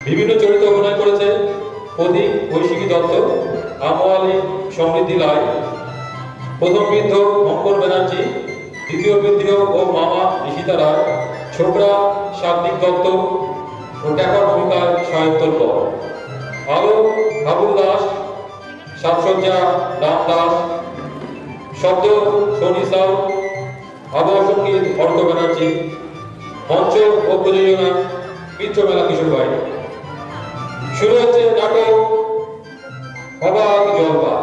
বিভিন্ন চরিত্রে অভিনয় করেছে প্রদীপ কৈশিকী দত্ত, আমওয়ালি সমৃদ্ধি লাই, প্রথম বৃদ্ধ অঙ্কন ব্যানার্জি, দ্বিতীয় বৃদ্ধ ও মামা ঋষিতা রায়, ছোকরা সাত্বিক দত্ত ও ট্যাকর ভূমিকায় সায়ন্তন কর। আলো হাবুল দাস, সাজসজ্জা রাম দাস, শব্দ সোনি সাউ, আবহ সঙ্গীত অর্ক ব্যানার্জি, মঞ্চ ও প্রযোজনা মিত্রমেলা কিশোর বাহিনী। শুরু হচ্ছে নাটক অবাক জলপা।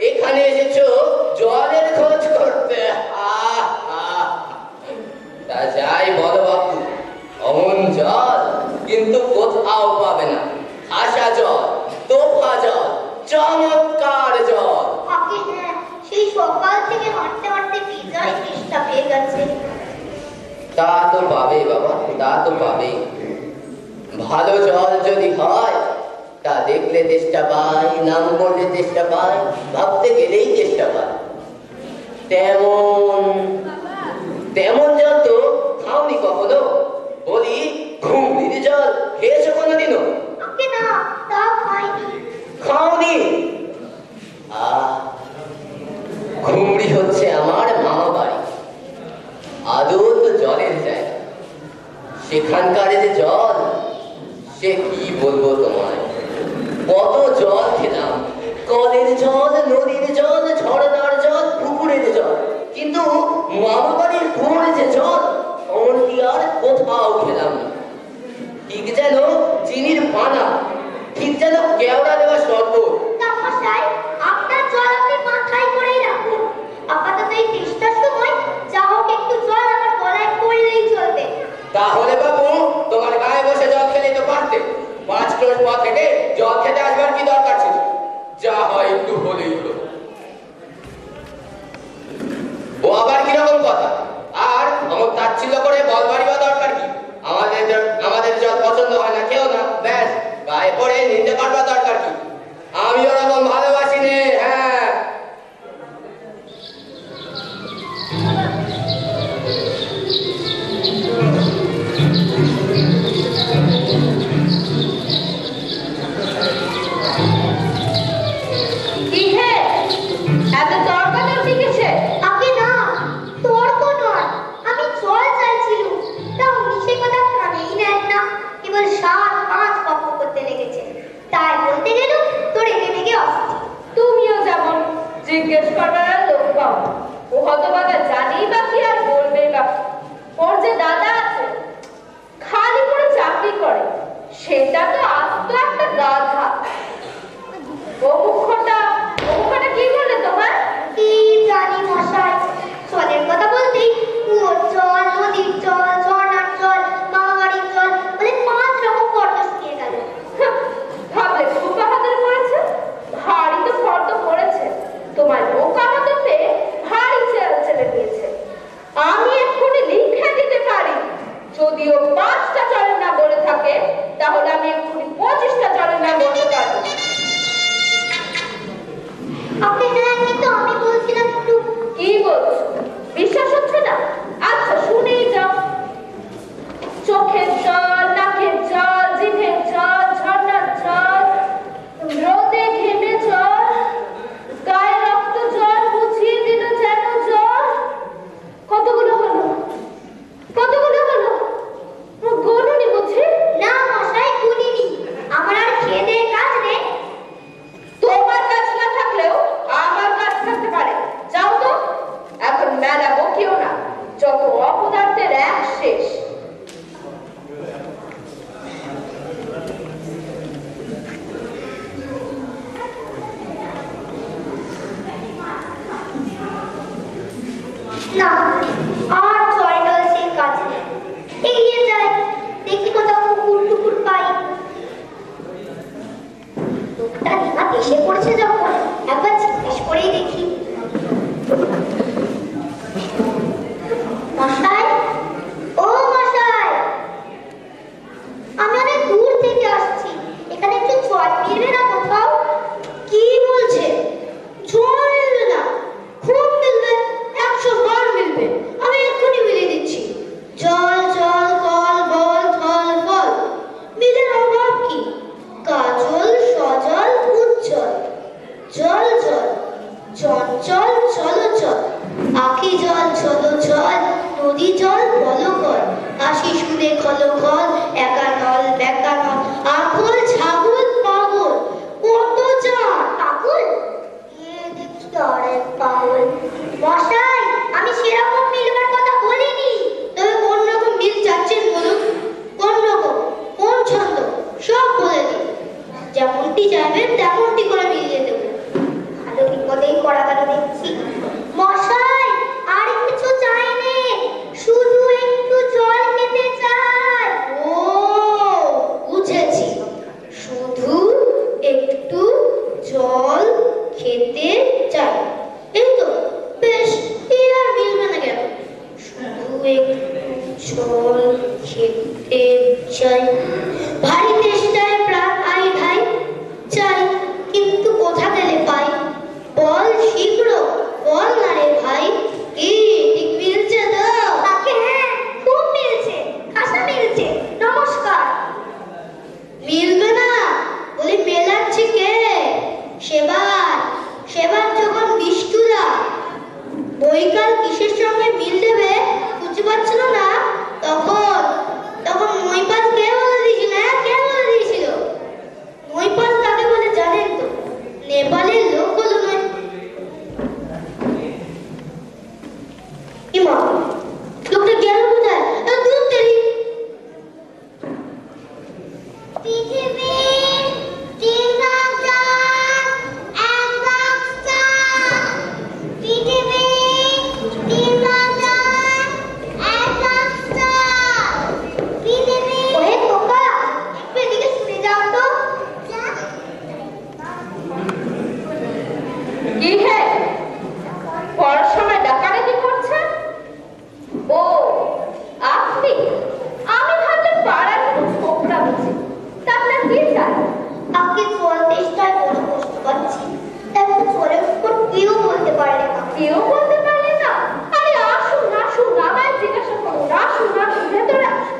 এখানে এসেছো জলের খোঁজ করতে। তা তো পাবে বাবা, তা তো পাবে। ভালো জল যদি হয় তা দেখলে চেষ্টা পাই, নাম করলে চেষ্টা পাই, ভাবতে গেলেই চেষ্টা পাই। তেমন তেমন জল তো খাওনি কখনো? বলি, ঘুমলির জল খেয়েছো কোনোদিনও? না, তা খাইনি। খাওনি? ঘুমড়ি হচ্ছে আমার মামা বাড়ি। আদৌ তো জলের জায়গা। সেখানকার যে জল, সে কি বলবো তোমায়। কত জল খেলাম, কলের জল, নদীর জল, ঝর্ণার জল, পুকুরের জল, কিন্তু মামা বাড়ির কুয়োর যে জল, অমনটি আর কোথাও খেলাম না। ঠিক যেন চিনির পানা, ঠিক যেন কেওড়া দেওয়া শরবত। আপনার জল আপনি মাথায় করেই রাখুন। আপাতত এই তেষ্টার সময় যা হোক একটু জল আমার গলায় পড়লেই চলবে। তাহলে বাবু, তোমার গায়ে বসে জল খেলেই তো পারতে। 5 ক্রোশ পথ হেঁটে জল খেতে আসবার কি দরকার ছিল? যা হয় একটু হলেই হলো। ও আবার কিরকম কথা? আর আমার তাচ্ছিল্য করে বল মারিবা দরকার কি? আমাদের জল পছন্দ হয় না, কেউ না, ব্যাস গায়ে পড়ে নিতে পারবা দরকার কি? আমি ওরকম ভালোবাসি নে। হ্যাঁ, এত তর্ক কিসে? আগে না, তর্ক নয়, আমি জল চাইছিলুম, তা উনি সে কথা কানেই নেন না, কেবল 7-5 পক্ষ করতে লেগেছে। তাই বলতে গেল তো রেগে রেগে অস্থির। তুমিও যেমন জিজ্ঞেস করার লোক পাও। ও হতবাগা জানেই বা কি আর বলবে বা। ওর যে দাদা আছে, খালি করে চাকরি করে, সেটা তো আস্ত একটা গাধা। ও মুখটা কি বলে তোমার? কি জানি মশাই, জলের কথা বলতেই কুয়োর জল, নদীর জল, ঝর্ণার জল, মামাবাড়ির জল বলে 5 রকম ফর্দ শুকিয়ে গেল। ভাবলে খুব বাহাদুর করেছে, ভারী তো ফর্দ পড়েছে। তোমার বোকা হাতে পেয়ে ভারী ছেলে দিয়েছে। আমি এক্ষুনি লিখে দিতে পারি, যদিও 5টা জলের না বলে থাকে, তাহলে আমি এক্ষুনি 25টা জলের না বলতে পারবো। আপনি হ্যাঁ, কিন্তু আমি বলছিলাম একটু। কি বলছো? বিশ্বাস হচ্ছে না? আচ্ছা শুনেই যাও। চোখের জল, নাকের জল, জিভের জল, ঝর্ণার জল, রোদে ঘেমে জল, গায়ে রক্ত জল, মুছিয়ে দিল যেন জল। কতগুলো হলো? গুনুনি বুঝি? না মশাই, গুনিনি। আমার আর খেদে কাজ নেই। তোমার কাজ না থাকলেও আমার কাজ থাকতে পারে। যাও তো, এখন মেলা বকিও না, যত অপদার্থের এক শেষ। না, আর জয়ডল সেই কাজ নেই। এগিয়ে যাই, দেখি কোথাও পুকুর টুকুর পাই। লোকটা নেহাত এসে পড়েছে যখন, একবার জিজ্ঞেস করেই দেখি। মশাই, ও মশাই, আমি অনেক দূর থেকে আসছি, এখানে একটু জল মিলবে না কোথাও? কি বলছে? জল মিলবে না? খুব মিলবে, 100 বার মিলবে, আমি এক্ষুনি মিলিয়ে দিচ্ছি। জল জল, কল বল, থল ফল, মিলের অভাব কি? কাজল সজল উজ্জ্বল, জল জল চঞ্চল চলচল, আখি জল চলচল, নদী জল বলকল, হাসি সুরে খলখল, একা নল বেকা নল, আকল ছাগল পাগল, কত চার পাগল, দেখি আরেক পাগল। মশাই, আমি সেরকম মিলবার কথা বলিনি। তবে কোন রকম মিল চাচ্ছেন বলুন? কোন রকম, কোন ছন্দ, সব বলে দিন। যেমনটি চাইবেন তেমনটি করে মিলিয়ে দেব। ভালো বিপদেই করা গেল দেখছি। মশাই, আর কিছু চাই নে, শুধু একটু জল খেতে চাই। ও জল খেতে চাই, ভারী তেষ্টায় প্রাণ আই ধাই, চাই কিন্তু কোথা গেলে পাই, বল শীঘ্র বল না রে ভাই, কি ঠিক মিলছে তো? তাকে হ্যাঁ, খুব মিলছে, খাসা মিলছে, নমস্কার। মিলবে না বলি মেলাচ্ছে কে? সেবার সেবার যখন বিষ্টুরা বৈকাল কিসের সঙ্গে মিল দেবে বুঝতে পারছিল না, তখন তখন মহিপাল কে বলে দিয়েছিল? হ্যাঁ, কে বলে দিয়েছিল? মহিপাল কাকে বলে জানেন তো? নেপালের লোক হলো নয়। ইমা লোকটা গেল কোথায়? দূর তেরি পৃথিবীর তিন ভাগ চাঁদ, এক ভাগ চাঁদ। পৃথিবীর তিন ভাগ চাঁদ, এক ভাগ চাঁদ। পৃথিবীর ওহে খোকা, একটু এদিকে শুনে যাও তো। কি হে, পড়ার সময় ডাকাডাকি করছেন? ও আপনি? আমি ভাবলাম পাড়ার কোনো ছোকরা বুঝি। তা আপনার কি চাই? আজকে জল তেষ্টায় বড় কষ্ট পাচ্ছি, এখন জলের উপর কেউ বলতে পারলে না। কেউ বলতে পারলে না? আরে আসুন আসুন, আমায় জিজ্ঞাসা করুন, আসুন আসুন, ভেতরে আসুন।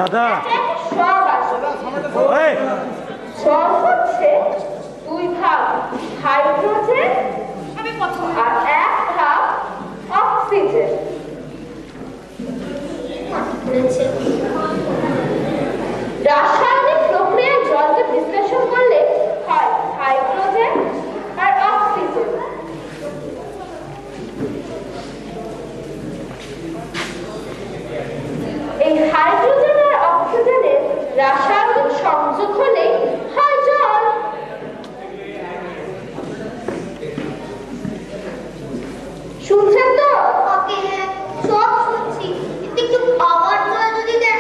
দাদা সব আসবে। জল হচ্ছে দুই ভাগ হাইড্রোজেন আর এক ভাগ অক্সিজেন। রাসায়নিক প্রক্রিয়ায় জলকে বিশ্লেষণ করলে হয় হাইড্রোজেন আর অক্সিজেন। এই হাইড্রোজেন আর অক্সিজেনের রাসায়নিক সংযোগ হলে হয় জল। শুনছেন তো? সব শুনছি, একটু খাবার জল যদি দেন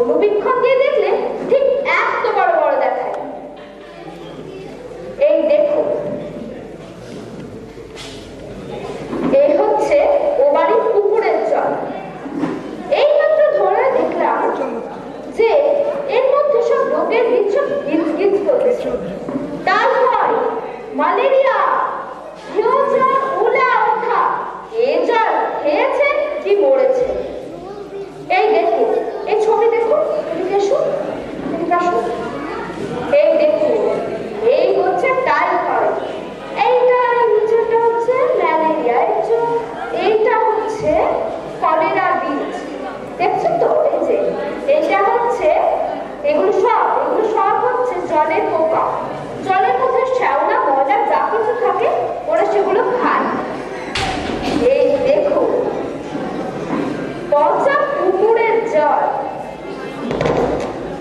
দূরবীক্ষণ দিয়ে দেখলে ঠিক এত বড় বড় দেখায়। এই দেখো, এই হচ্ছে ও বাড়ির পুকুরের জল। এইমাত্র ধরে দেখলাম যে এর মধ্যে সব রোগের বীজ গিজ গিজ করছে। টাইফয়েড, ম্যালেরিয়া, জ্বর, উলা ওঠা, এ জল খেয়েছে কি মরেছে। এই দেখো, এই ছবি দেখো, এদিকে এসো, এদিকে আসো। এই দেখো, এই হচ্ছে টাইফয়েড, এইটা নিচেটা হচ্ছে ম্যালেরিয়া, এইটা হচ্ছে কলেরা বীজ। দেখছো তো? এই যে এইটা হচ্ছে, এগুলো সব হচ্ছে জলের পোকা। জলের মধ্যে শ্যাওলা ময়লা যা কিছু থাকে ওরা সেগুলো খায়। এই দেখো, পচা পুকুরের জল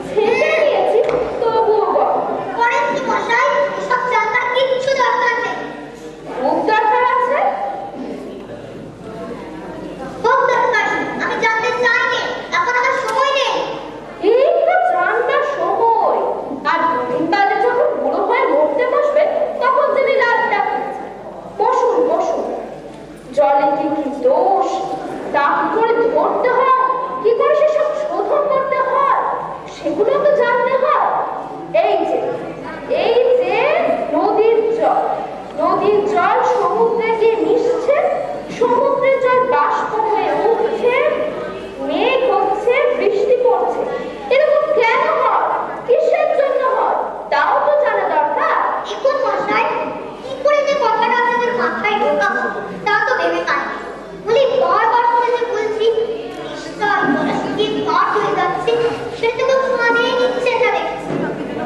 ছেঁকে নিয়েছি, তবুও গরম। করেন কি মশাই? সব জানতার কিচ্ছু দরকার নেই। খুব দরকার আছে। খুব দরকারি, আমি জানতে চাইনি, এখন আমার সময় নেই। এই তো জানবার সময়, আর দুদিন বাদে যখন বুড়ো হয়ে মরতে বসবে তখন তিনি রাত ডাকবেন। বসুন বসুন। জলে কি কি দোষ, তা কি করে ধরতে হয়, কি করে সেসব শোধন করতে হয়, সেগুলো তো জানতে হয়। এই যে নদীর জল, নদীর জল সমুদ্রে গিয়ে মিশছে, সমুদ্রের জল বাষ্প হয়ে উঠছে, মেঘ হচ্ছে, বৃষ্টি পড়ছে। এরকম কেন হয়, কিসের জন্য হয়, তাও তো জানা দরকার। দেখুন মশাই, কি করে যে কথাটা আপনাদের মাথায় ঢোকাবো তা তো ভেবে পাইনি। বলি বারবার করে যে বলছি নিশ্চয় গলা শুকিয়ে কাঠ হয়ে যাচ্ছে, সেটা তো মানেই নিচ্ছে না। দেখছি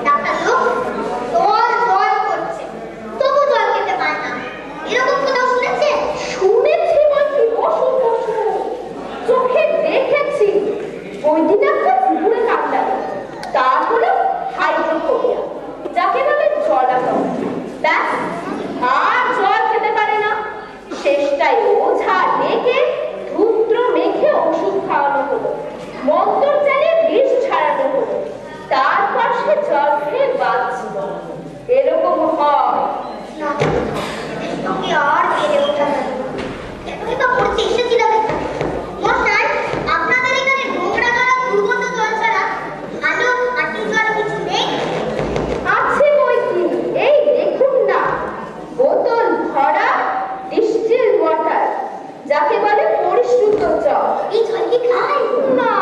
ডাক্তার লোক জল করছে, তবু জল খেতে পায় না, এরকম কোথাও শুনেছেন? শুনেছি বলছি, বসুন বসুন। চোখে দেখেছি বৈদিক একটা পুকুরে কামড়ালো, তা হলো হাইড্রোফোবিয়া, যাকে বলে জলাতঙ্ক। ব্যাস, আর জল খেতে পারে না। শেষটায় ওঝা ডেকে ধূত্র মেখে ওষুধ খাওয়ানো হলো, মন্তর চালিয়ে বিষ ছাড়ানো হলো, তারপর সে জল খেয়ে বাঁচল। এরকম হয় না, এর সঙ্গে আর পেরে ওঠা যাবে না। কেনই বা পড়তে এসেছিলাম এখানে? মশাই, আপনাদের এখানে নোংরা জল আর দুর্গন্ধ জল ছাড়া ভালো খাঁটি জল কিছু নেই? আছে বই কি, এই দেখুন না, বোতল ভরা ডিস্টিল ওয়াটার, যাকে বলে পরিশুদ্ধ জল। এই জল কি খায়? না,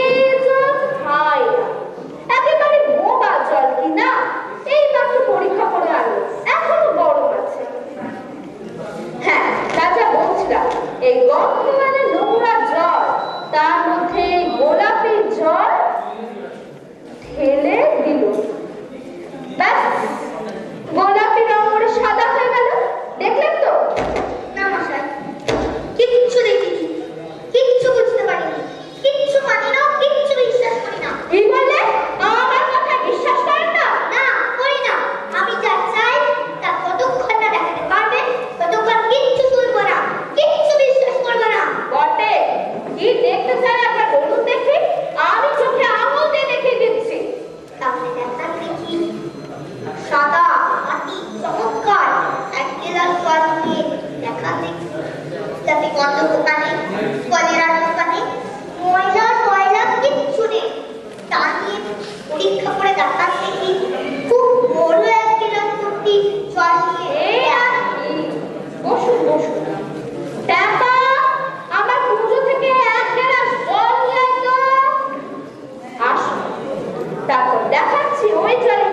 এই জল খায় না, একেবারে বোবা জল। কি না, এই মাত্র পরীক্ষা করে আনলো, এখনো গরম আছে। হ্যাঁ, রাজা বলছিলাম, এই গন্ধওয়ালা নোংরা জল, তার মধ্যে এই গোলাপি জল ঢেলে দিল, ব্যাস গোলাপি রং করে সাদা হয়ে গেল। দেখলেন তো? না মশাই, কিচ্ছু দেখিনি, কিচ্ছু বুঝতে পারিনি, কিচ্ছু মানি না, কিচ্ছু বিশ্বাস করি না। কি বলে? আমার কথা বিশ্বাস করেন না? না, করি না। আমি যা চাই তা যতক্ষণ না দেখাতে পারবে ততক্ষণ কিচ্ছু শুনবো না, কিচ্ছু বিশ্বাস করবো না। বটে, কি দেখতে চাই একবার বলুন দেখি, আমি চোখে আঙুল দিয়ে দেখিয়ে দিচ্ছি। তাহলে দেখান দেখি। সাদা মাটি চমৎকার এক গ্লাস জল নিয়ে দেখান দেখি, যাতে গন্ধ পোকা নেই, কলেরার পোকা নেই, ময়লা কিচ্ছু নেই। তা নিয়ে পরীক্ষা করে দেখান দেখি। খুব বড় এক গ্লাস ভর্তি জল নিয়ে এই আর কি, বসুন বসুন। টাকা, আমার পুজো থেকে এক গ্লাস জল নিয়ে আয় তো। আসুন, তারপর দেখাচ্ছি ওই জলে